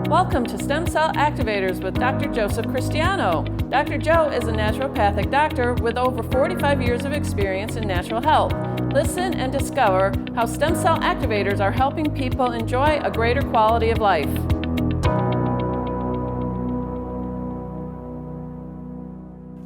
Welcome to Stem Cell Activators with Dr. Joseph Christiano. Dr. Joe is a naturopathic doctor with over 45 years of experience in natural health. Listen and discover how stem cell activators are helping people enjoy a greater quality of life.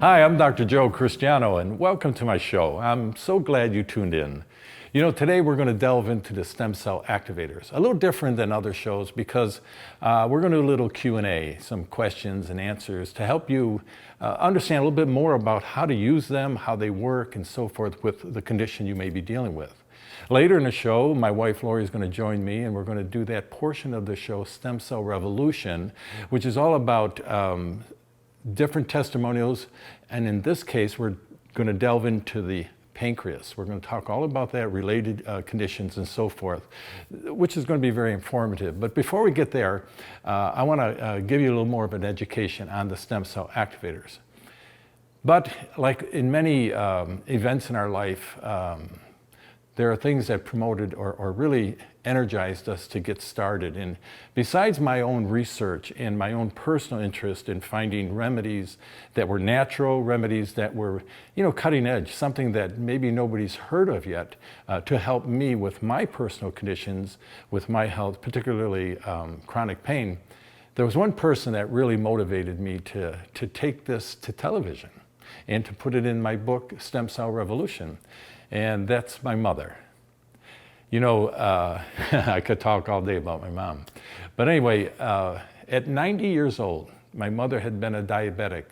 Hi, I'm Dr. Joe Christiano, and welcome to my show. I'm so glad you tuned in. You know, today we're going to delve into the stem cell activators. A little different than other shows because we're going to do a little Q&A, some questions and answers to help you understand a little bit more about how to use them, how they work, and so forth with the condition you may be dealing with. Later in the show, my wife Lori is going to join me, and we're going to do that portion of the show, Stem Cell Revolution, which is all about different testimonials, and in this case, we're going to delve into the pancreas. We're going to talk all about that, related conditions and so forth, which is going to be very informative. But before we get there, I want to give you a little more of an education on the stem cell activators. But like in many events in our life, there are things that promoted or really energized us to get started. And besides my own research and my own personal interest in finding remedies that were natural, remedies that were, cutting edge, something that maybe nobody's heard of yet, to help me with my personal conditions, with my health, particularly chronic pain, there was one person that really motivated me to take this to television and to put it in my book, Stem Cell Revolution. And that's my mother. I could talk all day about my mom. But anyway, at 90 years old, my mother had been a diabetic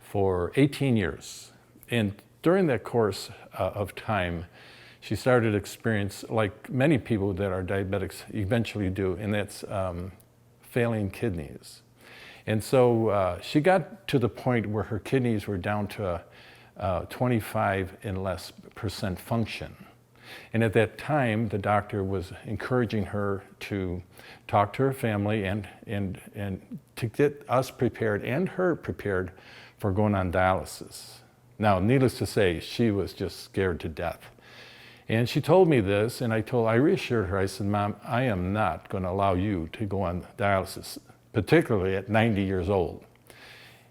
for 18 years. And during that course of time, she started to experience, like many people that are diabetics eventually do, and that's failing kidneys. And so she got to the point where her kidneys were down to 25 and less % function. And at that time, the doctor was encouraging her to talk to her family and to get us prepared and her prepared for going on dialysis. Now, needless to say, she was just scared to death. And she told me this, and I reassured her. I said, Mom, I am not going to allow you to go on dialysis, particularly at 90 years old.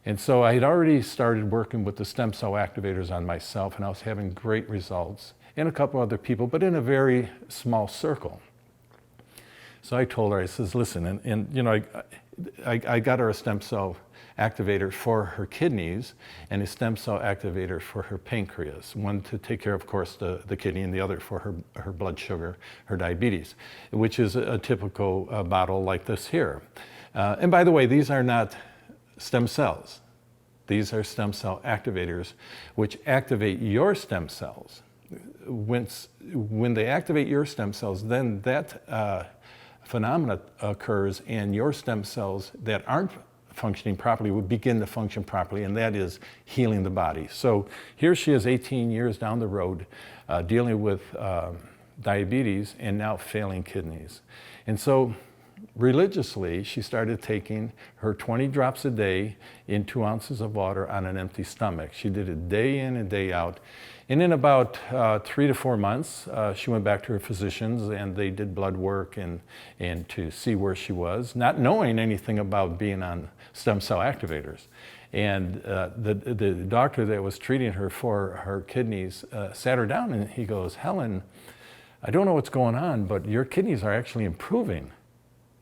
And so I had already started working with the stem cell activators on myself, and I was having great results, and a couple other people, but in a very small circle. So I told her, I says, listen, I got her a stem cell activator for her kidneys and a stem cell activator for her pancreas, one to take care of course, the kidney, and the other for her blood sugar, her diabetes, which is a typical bottle like this here. And by the way, these are not stem cells. These are stem cell activators, which activate your stem cells. When they activate your stem cells, then that phenomena occurs, and your stem cells that aren't functioning properly will begin to function properly, and that is healing the body. So here she is 18 years down the road, dealing with diabetes and now failing kidneys. And so religiously, she started taking her 20 drops a day in 2 ounces of water on an empty stomach. She did it day in and day out. And in about 3 to 4 months, she went back to her physicians, and they did blood work and to see where she was, not knowing anything about being on stem cell activators. And the doctor that was treating her for her kidneys sat her down, and he goes, Helen, I don't know what's going on, but your kidneys are actually improving.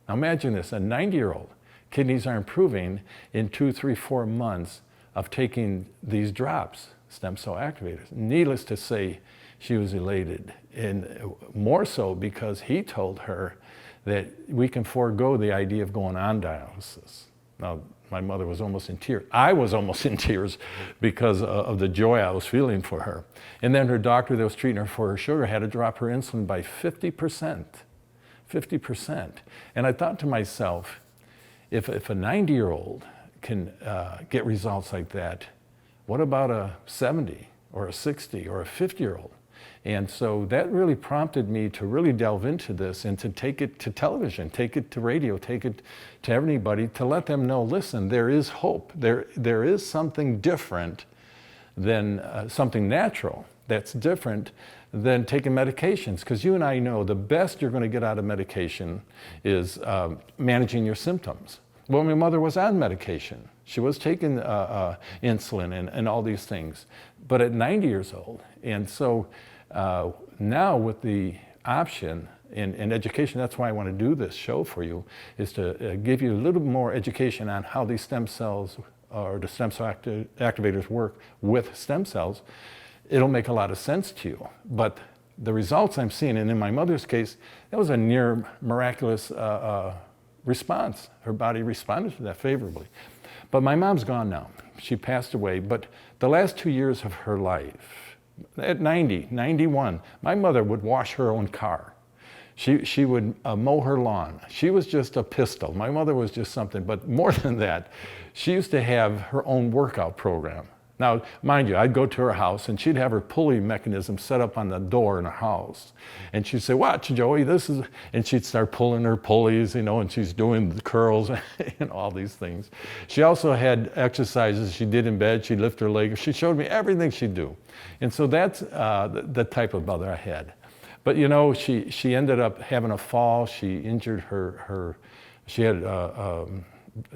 Now imagine this, a 90-year-old, kidneys are improving in 2, 3, 4 months of taking these drops, stem cell activators. Needless to say, she was elated, and more so because he told her that we can forego the idea of going on dialysis. Now, my mother was almost in tears. I was almost in tears because of the joy I was feeling for her. And then her doctor that was treating her for her sugar had to drop her insulin by 50%. 50%. And I thought to myself, if a 90-year-old can get results like that, what about a 70 or a 60 or a 50-year-old? And so that really prompted me to really delve into this and to take it to television, take it to radio, take it to everybody, to let them know, listen, there is hope. There is something different than something natural that's different than taking medications, because you and I know the best you're going to get out of medication is managing your symptoms. Well, my mother was on medication. She was taking insulin and all these things, but at 90 years old. And so now with the option in education, that's why I want to do this show for you, is to give you a little more education on how these stem cells or the stem cell activators work with stem cells. It'll make a lot of sense to you. But the results I'm seeing, and in my mother's case, that was a near miraculous response. Her body responded to that favorably. But my mom's gone now. She passed away. But the last 2 years of her life, at 90, 91, my mother would wash her own car. She would mow her lawn. She was just a pistol. My mother was just something. But more than that, she used to have her own workout program. Now, mind you, I'd go to her house and she'd have her pulley mechanism set up on the door in her house. And she'd say, "Watch, Joey, this is," and she'd start pulling her pulleys, you know, and she's doing the curls and all these things. She also had exercises she did in bed. She'd lift her leg. She showed me everything she'd do. And so that's the type of mother I had. But, you know, she ended up having a fall. She injured she had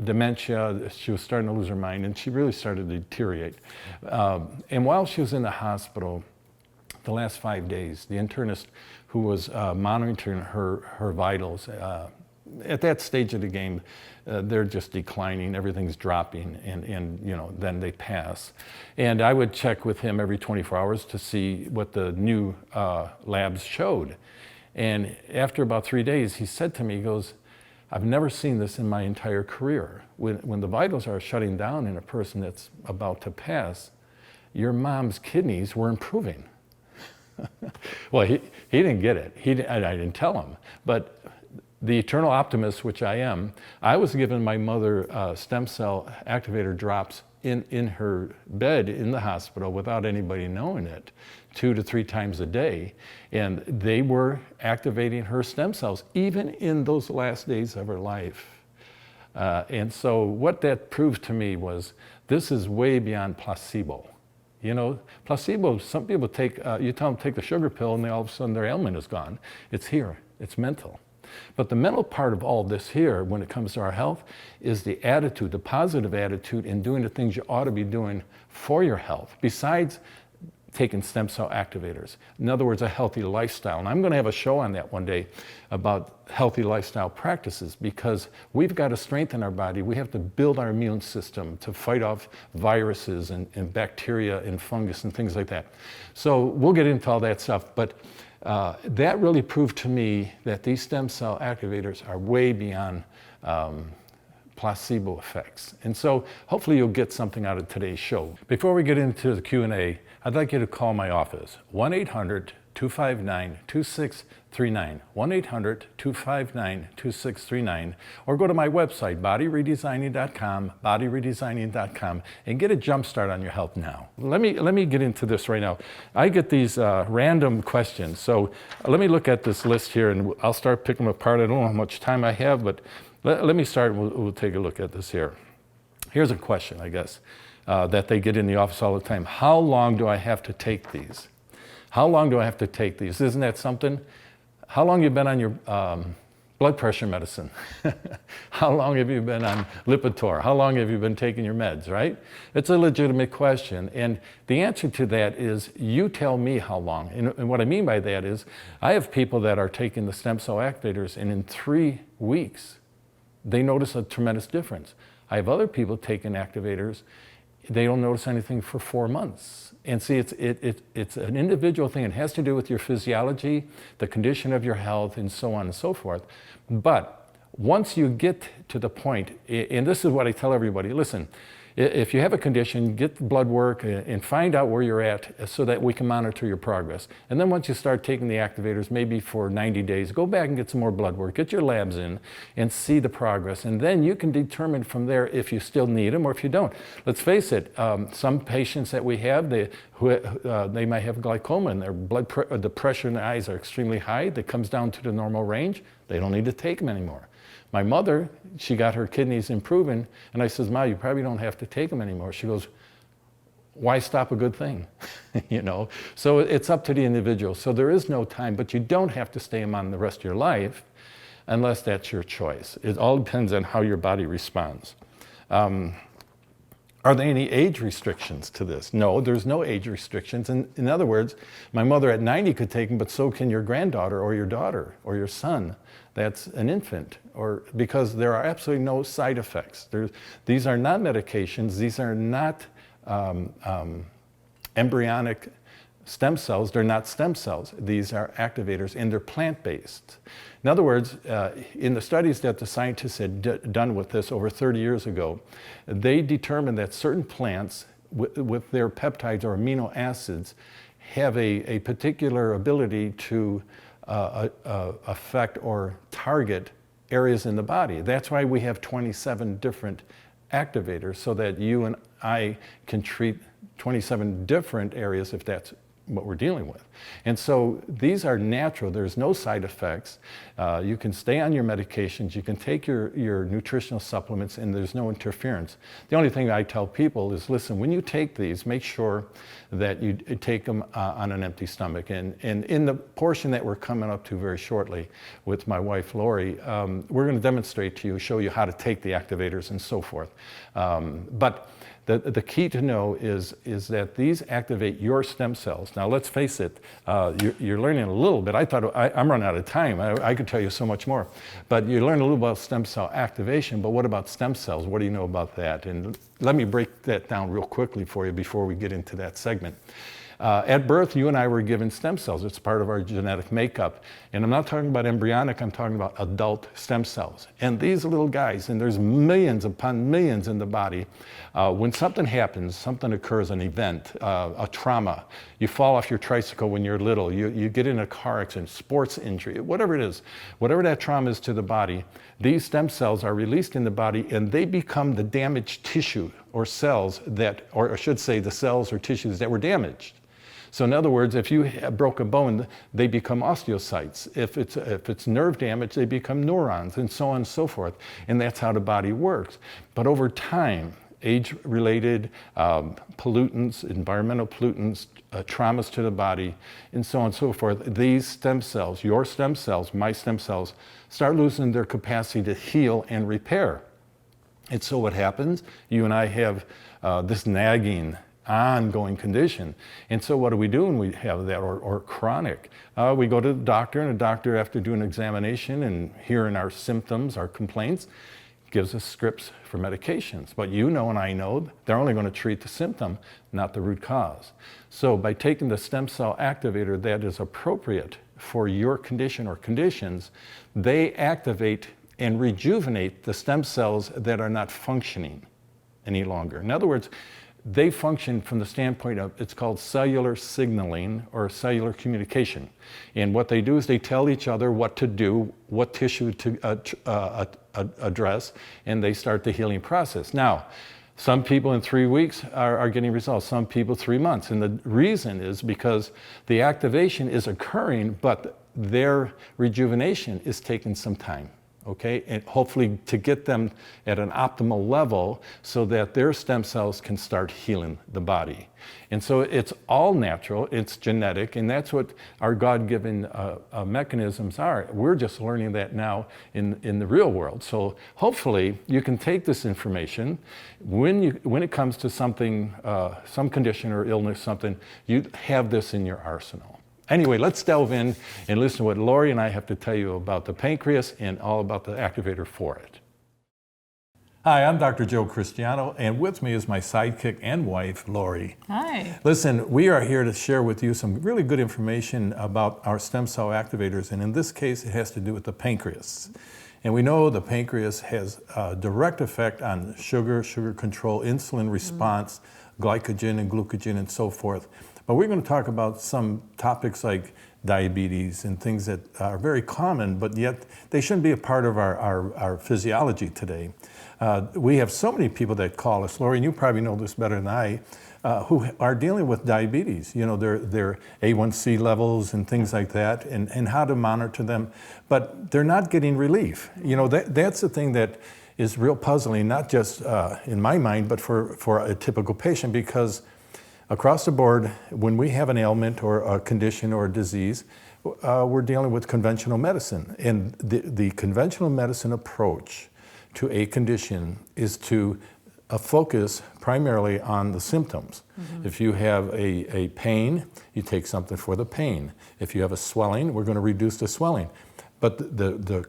dementia. She was starting to lose her mind, and she really started to deteriorate. And while she was in the hospital, the last 5 days, the internist who was monitoring her vitals, at that stage of the game, they're just declining, everything's dropping, and you know, then they pass. And I would check with him every 24 hours to see what the new labs showed. And after about 3 days, he said to me, he goes, "I've never seen this in my entire career. When the vitals are shutting down in a person that's about to pass, your mom's kidneys were improving." Well, he didn't get it. I didn't tell him. But the eternal optimist, which I am, I was giving my mother stem cell activator drops in her bed in the hospital without anybody knowing it, 2 to 3 times a day. And they were activating her stem cells, even in those last days of her life. And so what that proved to me was this is way beyond placebo. You know, placebo, some people take, you tell them take the sugar pill and all of a sudden their ailment is gone. It's here, it's mental. But the mental part of all this here, when it comes to our health, is the attitude, the positive attitude in doing the things you ought to be doing for your health, besides taking stem cell activators. In other words, a healthy lifestyle. And I'm going to have a show on that one day about healthy lifestyle practices, because we've got to strengthen our body. We have to build our immune system to fight off viruses and bacteria and fungus and things like that. So we'll get into all that stuff. But that really proved to me that these stem cell activators are way beyond placebo effects. And so hopefully you'll get something out of today's show. Before we get into the Q&A, I'd like you to call my office, 1-800-259-2639, 1-800-259-2639, or go to my website, bodyredesigning.com, bodyredesigning.com, and get a jump start on your health now. Let me get into this right now. I get these random questions, so let me look at this list here, and I'll start picking them apart. I don't know how much time I have, but let me start, and we'll take a look at this here. Here's a question, I guess, that they get in the office all the time. How long do I have to take these? How long do I have to take these? Isn't that something? How long have you been on your blood pressure medicine? How long have you been on Lipitor? How long have you been taking your meds, right? It's a legitimate question. And the answer to that is you tell me how long. And what I mean by that is I have people that are taking the stem cell activators, and in 3 weeks, they notice a tremendous difference. I have other people taking activators, they don't notice anything for 4 months. And see, it's an individual thing. It has to do with your physiology, the condition of your health, and so on and so forth. But once you get to the point, and this is what I tell everybody, listen, if you have a condition, get the blood work and find out where you're at so that we can monitor your progress. And then once you start taking the activators, maybe for 90 days, go back and get some more blood work, get your labs in and see the progress. And then you can determine from there if you still need them or if you don't. Let's face it, some patients that we have, they might have glaucoma and their the pressure in the eyes are extremely high. That comes down to the normal range. They don't need to take them anymore. My mother, she got her kidneys improving, and I says, "Ma, you probably don't have to take them anymore." She goes, why stop a good thing? You know, so it's up to the individual. So there is no time, but you don't have to stay them on the rest of your life unless that's your choice. It all depends on how your body responds. Are there any age restrictions to this? No, there's no age restrictions. In other words, my mother at 90 could take them, but so can your granddaughter or your daughter or your son that's an infant, or because there are absolutely no side effects. These are not medications. These are not embryonic stem cells. They're not stem cells. These are activators, and they're plant-based. In other words, in the studies that the scientists had done with this over 30 years ago, they determined that certain plants with their peptides or amino acids have a particular ability to affect or target areas in the body. That's why we have 27 different activators, so that you and I can treat 27 different areas if that's what we're dealing with. And so these are natural. There's no side effects. You can stay on your medications. You can take your nutritional supplements, and there's no interference. The only thing I tell people is, listen, when you take these, make sure that you take them on an empty stomach. And in the portion that we're coming up to very shortly with my wife, Lori, we're going to demonstrate to you, show you how to take the activators and so forth. But the key to know is that these activate your stem cells. Now, let's face it, you're learning a little bit. I'm running out of time. I could tell you so much more. But you learn a little about stem cell activation, but what about stem cells? What do you know about that? And let me break that down real quickly for you before we get into that segment. At birth, you and I were given stem cells. It's part of our genetic makeup. And I'm not talking about embryonic, I'm talking about adult stem cells. And these little guys, and there's millions upon millions in the body, when something happens, something occurs, an event, a trauma, you fall off your tricycle when you're little, you get in a car accident, sports injury, whatever it is, whatever that trauma is to the body, these stem cells are released in the body, and they become the damaged tissue or cells that, or I should say the cells or tissues that were damaged. So in other words, if you broke a bone, they become osteocytes. If it's nerve damage, they become neurons, and so on and so forth. And that's how the body works. But over time, age-related pollutants, environmental pollutants, traumas to the body, and so on and so forth, these stem cells, your stem cells, my stem cells, start losing their capacity to heal and repair. And so what happens? You and I have this nagging, ongoing condition. And so what do we do when we have that, or chronic? We go to the doctor, and the doctor, after doing an examination and hearing our symptoms, our complaints, gives us scripts for medications. But you know and I know they're only going to treat the symptom, not the root cause. So by taking the stem cell activator that is appropriate for your condition or conditions, they activate and rejuvenate the stem cells that are not functioning any longer. In other words, they function from the standpoint of, it's called cellular signaling or cellular communication. And what they do is they tell each other what to do, what tissue to address, and they start the healing process. Now, some people in 3 weeks are getting results, some people 3 months. And the reason is because the activation is occurring, but their rejuvenation is taking some time. Okay, and hopefully to get them at an optimal level so that their stem cells can start healing the body. And so it's all natural, it's genetic, and that's what our God-given mechanisms are. We're just learning that now in the real world. So hopefully you can take this information when it comes to something, some condition or illness, something, you have this in your arsenal. Anyway, let's delve in and listen to what Lori and I have to tell you about the pancreas and all about the activator for it. Hi, I'm Dr. Joe Christiano, and with me is my sidekick and wife, Lori. Hi. Listen, we are here to share with you some really good information about our stem cell activators, and in this case, it has to do with the pancreas. And we know the pancreas has a direct effect on sugar control, insulin response, glycogen and glucogen, and so forth. But we're going to talk about some topics like diabetes and things that are very common, but yet they shouldn't be a part of our physiology today. We have so many people that call us, Lori, and you probably know this better than I, who are dealing with diabetes, you know, their A1C levels and things like that, and how to monitor them, but they're not getting relief. You know, that's the thing that is real puzzling, not just in my mind, but for a typical patient, because across the board, when we have an ailment or a condition or a disease, we're dealing with conventional medicine. And the conventional medicine approach to a condition is to focus primarily on the symptoms. If you have a pain, you take something for the pain. If you have a swelling, we're going to reduce the swelling. But the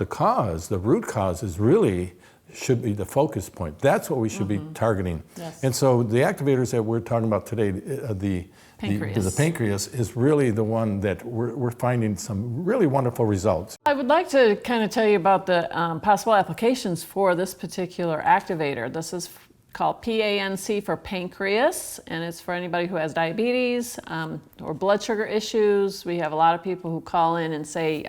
cause, the root cause is really should be the focus point. That's what we should be targeting. Yes. And so the activators that we're talking about today, the pancreas is really the one that we're finding some really wonderful results. I would like to kind of tell you about the possible applications for this particular activator. This is called PANC for pancreas, and it's for anybody who has diabetes or blood sugar issues. We have a lot of people who call in and say,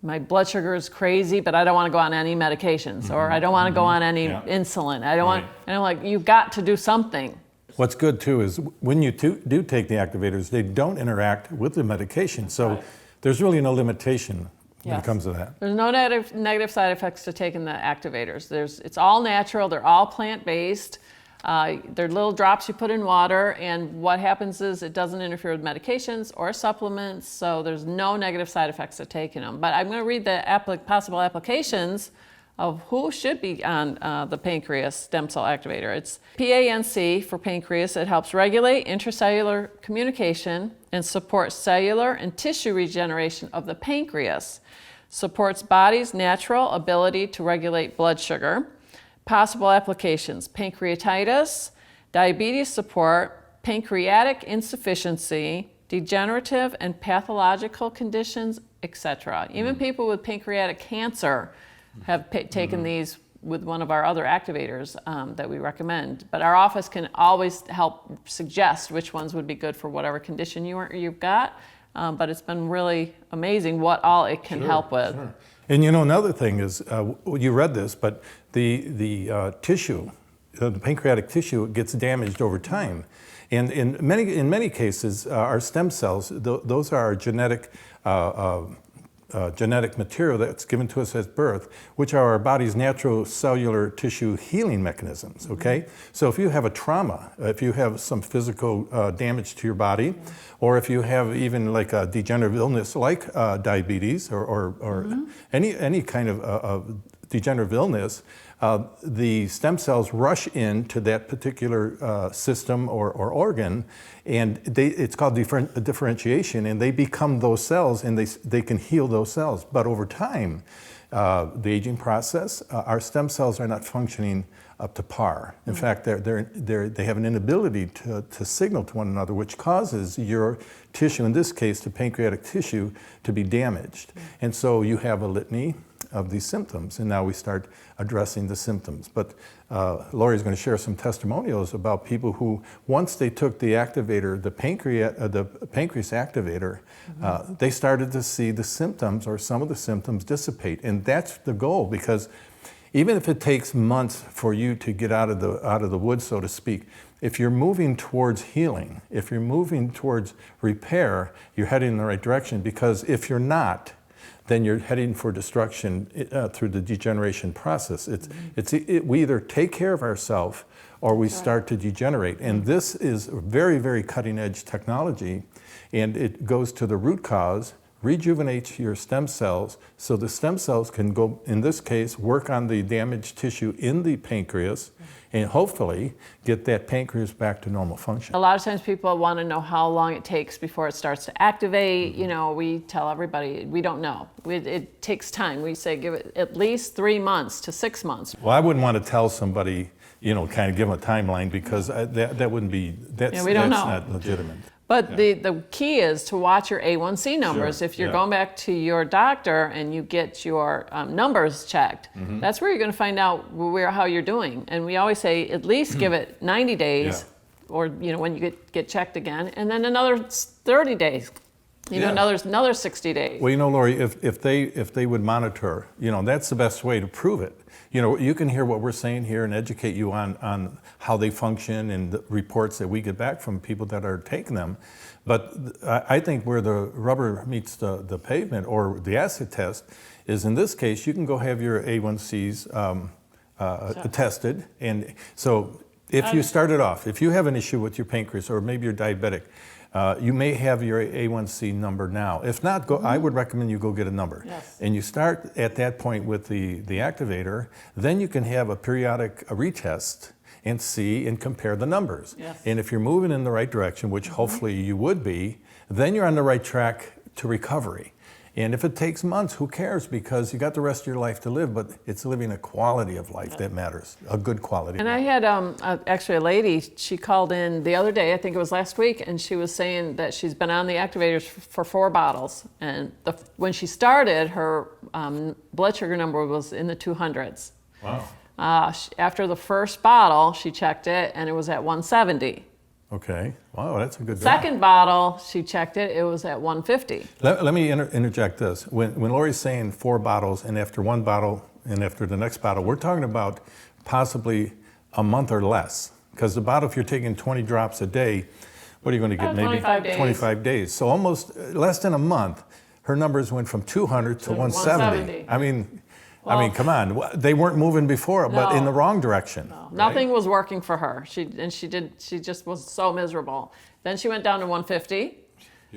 my blood sugar is crazy, but I don't want to go on any medications, or I don't want to go on any insulin. I don't want, and I'm like, you've got to do something. What's good too is when you do take the activators, they don't interact with the medication. So there's really no limitation when it comes to that. There's no negative side effects to taking the activators. It's all natural, they're all plant-based. They're little drops you put in water, and what happens is it doesn't interfere with medications or supplements, so there's no negative side effects to taking them. But I'm going to read the possible applications of who should be on the pancreas stem cell activator. It's PANC for pancreas. It helps regulate intracellular communication and supports cellular and tissue regeneration of the pancreas. Supports body's natural ability to regulate blood sugar. Possible applications: pancreatitis, diabetes support, pancreatic insufficiency, degenerative and pathological conditions, etc. Even people with pancreatic cancer have taken these with one of our other activators that we recommend. But our office can always help suggest which ones would be good for whatever condition you've got. But it's been really amazing what all it can help with. Sure. And you know, another thing is, you read this, but the tissue, the pancreatic tissue gets damaged over time. And in many cases, our stem cells, those are our genetic material that's given to us at birth, which are our body's natural cellular tissue healing mechanisms, okay? So if you have a trauma, if you have some physical damage to your body, or if you have even like a degenerative illness like diabetes or any kind of degenerative illness, the stem cells rush into that particular system or organ, and it's called differentiation, and they become those cells, and they can heal those cells. But over time, the aging process, our stem cells are not functioning up to par. In fact, they have an inability to signal to one another, which causes your tissue, in this case, the pancreatic tissue, to be damaged. And so you have a litany of these symptoms, and now we start addressing the symptoms. But Lori's going to share some testimonials about people who, once they took the activator, the pancreas activator, they started to see the symptoms or some of the symptoms dissipate, and that's the goal. Because even if it takes months for you to get out of the woods, so to speak, if you're moving towards healing, if you're moving towards repair, you're heading in the right direction. Because if you're not, then you're heading for destruction through the degeneration process. We either take care of ourselves or we start to degenerate. And this is very, very cutting edge technology, and it goes to the root cause, rejuvenates your stem cells, so the stem cells can go, in this case, work on the damaged tissue in the pancreas, and hopefully get that pancreas back to normal function. A lot of times people want to know how long it takes before it starts to activate. You know, we tell everybody, we don't know. It takes time. We say give it at least 3 months to 6 months. Well, I wouldn't want to tell somebody, you know, kind of give them a timeline, because that wouldn't be, that's not legitimate. But the key is to watch your A1C numbers. Sure. If you're going back to your doctor and you get your numbers checked, that's where you're going to find out how you're doing. And we always say at least give it 90 days, or when you get checked again, and then another 30 days. Another 60 days. Well, Lori, if they would monitor, that's the best way to prove it. You can hear what we're saying here and educate you on how they function and the reports that we get back from people that are taking them. But I think where the rubber meets the pavement, or the acid test, is in this case, you can go have your A1Cs tested. And so If you started off, if you have an issue with your pancreas or maybe you're diabetic, you may have your A1C number now. If not, I would recommend you go get a number. Yes. And you start at that point with the activator, then you can have a periodic retest and see and compare the numbers. Yes. And if you're moving in the right direction, which hopefully you would be, then you're on the right track to recovery. And if it takes months, who cares? Because you got the rest of your life to live, but it's living a quality of life that matters, a good quality. And I had actually a lady, she called in the other day, I think it was last week, and she was saying that she's been on the activators for 4 bottles. And when she started, her blood sugar number was in the 200s. Wow. After the first bottle, she checked it, and it was at 170. Okay. Wow, that's a good drop. Second bottle, she checked it, it was at 150. Let me interject this. When Lori's saying 4 bottles, and after 1 bottle, and after the next bottle, we're talking about possibly a month or less. Because the bottle, if you're taking 20 drops a day, what are you going to get? Maybe 25 days. 25 days. So almost less than a month, her numbers went from 200 to 170. I mean, come on. They weren't moving before, but in the wrong direction. No. Right? Nothing was working for her. She just was so miserable. Then she went down to 150.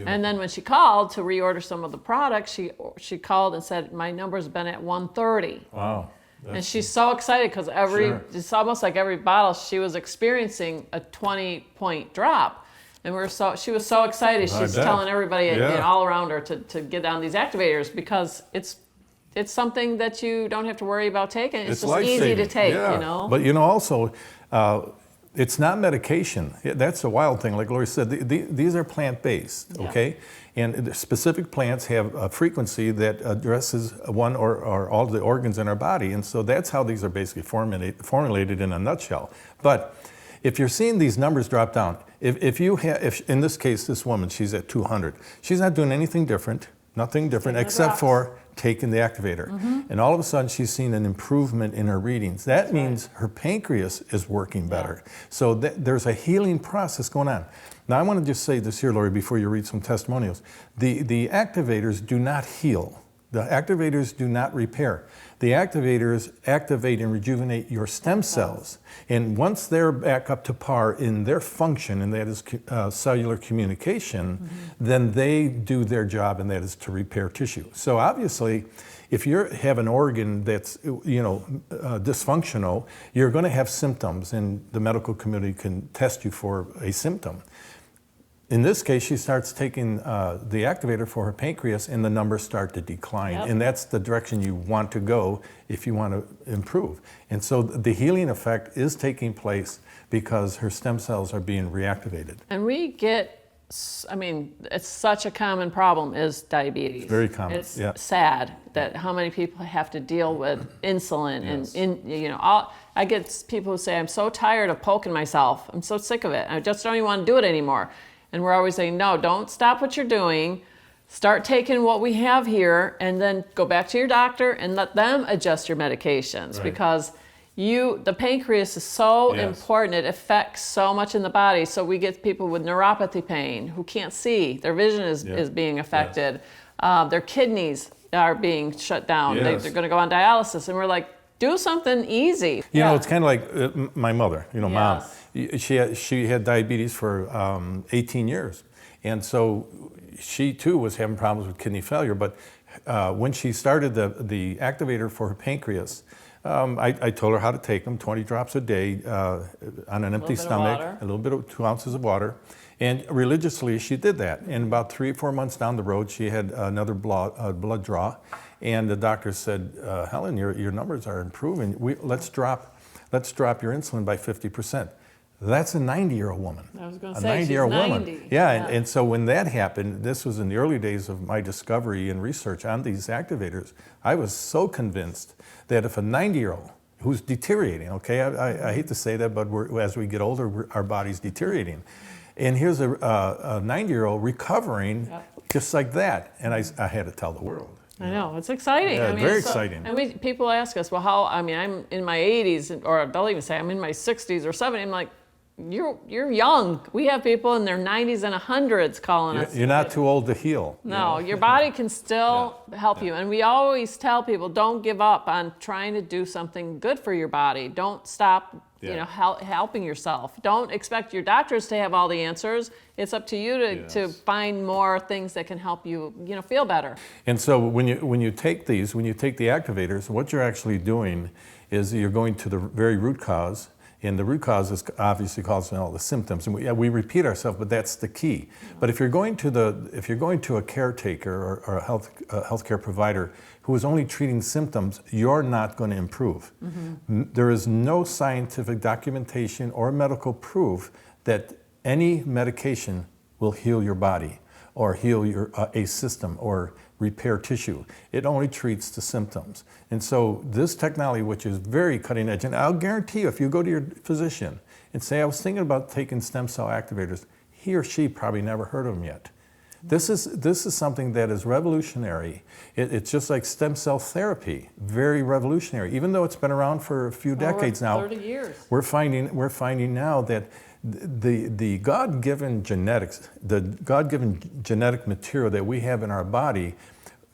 And then when she called to reorder some of the products, she called and said, my number's been at 130. Wow. And she's so excited because it's almost like every bottle she was experiencing a 20-point drop. And she was so excited. She's telling everybody all around her to get on these activators because it's something that you don't have to worry about taking. It's just easy to take, you know. But also, it's not medication. That's a wild thing. Like Lori said, these are plant-based, okay? And specific plants have a frequency that addresses one or all the organs in our body. And so that's how these are basically formulated in a nutshell. But if you're seeing these numbers drop down, if in this case, this woman, she's at 200. She's not doing anything different, nothing different except for taking the activator. And all of a sudden she's seen an improvement in her readings. That means her pancreas is working better. So there's a healing process going on. Now I want to just say this here, Lori, before you read some testimonials. The activators do not heal. The activators do not repair. The activators activate and rejuvenate your stem cells. And once they're back up to par in their function, and that is cellular communication, then they do their job, and that is to repair tissue. So obviously, if you have an organ that's dysfunctional, you're going to have symptoms, and the medical community can test you for a symptom. In this case, she starts taking the activator for her pancreas, and the numbers start to decline. And that's the direction you want to go if you want to improve. And so the healing effect is taking place because her stem cells are being reactivated. And it's such a common problem is diabetes. Very common. It's sad that how many people have to deal with insulin and I get people who say, I'm so tired of poking myself. I'm so sick of it. I just don't even want to do it anymore. And we're always saying, no, don't stop what you're doing. Start taking what we have here and then go back to your doctor and let them adjust your medications because the pancreas is so important. It affects so much in the body. So we get people with neuropathy pain who can't see. Their vision is being affected. Their kidneys are being shut down. They're going to go on dialysis. And we're like, do something easy. You know, it's kind of like my mother, Mom. She had diabetes for 18 years. And so she too was having problems with kidney failure. But when she started the activator for her pancreas, I told her how to take them, 20 drops a day on an empty stomach, a little bit of 2 ounces of water. And religiously she did that. And about 3 or 4 months down the road, she had another blood draw. And the doctor said, Helen, your numbers are improving. Let's drop your insulin by 50%. That's a 90-year-old woman. I was going to say, she's 90. Woman. Yeah. And so when that happened, this was in the early days of my discovery and research on these activators, I was so convinced that if a 90-year-old who's deteriorating, okay, I hate to say that, but as we get older, our body's deteriorating. And here's a 90-year-old recovering just like that. And I had to tell the world. I know, it's exciting. Yeah, very exciting. And people ask us, well, I'm in my 80s, or they'll even say I'm in my 60s or 70s. I'm like, you're young. We have people in their 90s and 100s calling us. You're not too old to heal. No, your body can still help you. And we always tell people, don't give up on trying to do something good for your body. Don't stop helping yourself. Don't expect your doctors to have all the answers. It's up to you to find more things that can help you, feel better. And so when you take the activators, what you're actually doing is you're going to the very root cause. And the root cause is obviously causing all the symptoms. And we repeat ourselves, but that's the key. But if you're going to a caretaker or a healthcare provider who is only treating symptoms, you're not going to improve. There is no scientific documentation or medical proof that any medication will heal your body or heal a system or repair tissue. It only treats the symptoms. And so this technology, which is very cutting edge, and I'll guarantee you, if you go to your physician and say, I was thinking about taking stem cell activators, he or she probably never heard of them yet. This is something that is revolutionary. It's just like stem cell therapy, very revolutionary. Even though it's been around for a few decades now, 30 years. We're finding now that the God-given genetics, the God-given genetic material that we have in our body,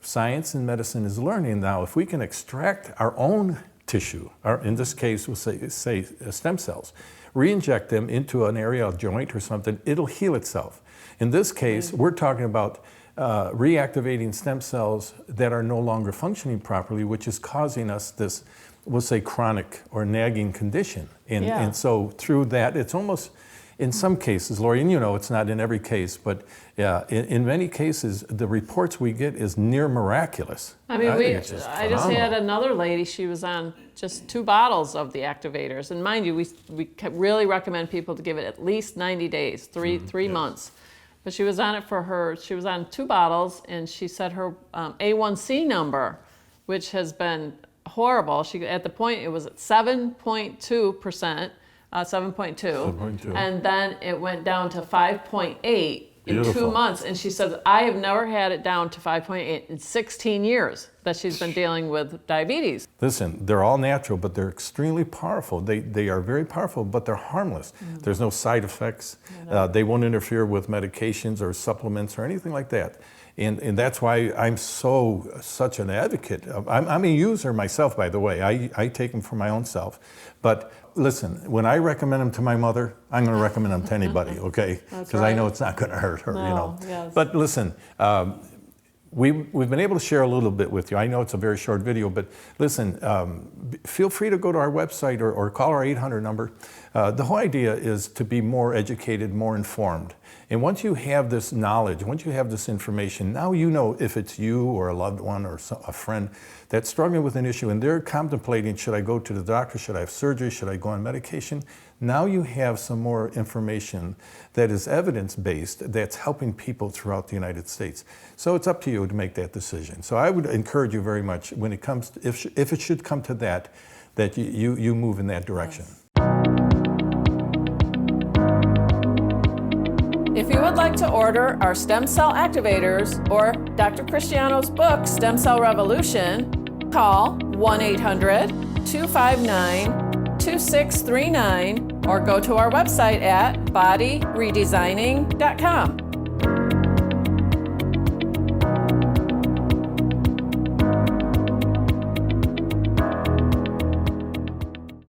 science and medicine is learning now, if we can extract our own tissue, in this case, we'll say stem cells, re-inject them into an area, a joint or something, it'll heal itself. In this case, we're talking about reactivating stem cells that are no longer functioning properly, which is causing us this, we'll say, chronic or nagging condition. And so through that, it's almost, in some cases, Lori, and it's not in every case, but in many cases, the reports we get is near miraculous. I mean, I just had another lady, she was on just 2 bottles of the activators. And mind you, we really recommend people to give it at least 90 days, three months. But she was on she was on 2 bottles, and she said her A1C number, which has been horrible. At the point it was at 7.2%, 7.2, and then it went down to 5.8 in 2 months. And she says, I have never had it down to 5.8 in 16 years that she's been dealing with diabetes. Listen, they're all natural, but they're extremely powerful. They are very powerful, but they're harmless. There's no side effects. They won't interfere with medications or supplements or anything like that. And that's why I'm such an advocate. I'm a user myself, by the way. I take them for my own self. But listen, when I recommend them to my mother, I'm going to recommend them to anybody, okay? Because I know it's not going to hurt her, Yes. But listen, we've been able to share a little bit with you. I know it's a very short video, but listen, feel free to go to our website or call our 800 number. The whole idea is to be more educated, more informed. And once you have this knowledge, once you have this information, now you know if it's you or a loved one or a friend that's struggling with an issue and they're contemplating, should I go to the doctor, should I have surgery, should I go on medication? Now you have some more information that is evidence-based that's helping people throughout the United States. So it's up to you to make that decision. So I would encourage you very much when it comes to, if it should come to that you move in that direction. Yes. If you would like to order our stem cell activators or Dr. Christiano's book, Stem Cell Revolution, call 1-800-259-2639 or go to our website at bodyredesigning.com.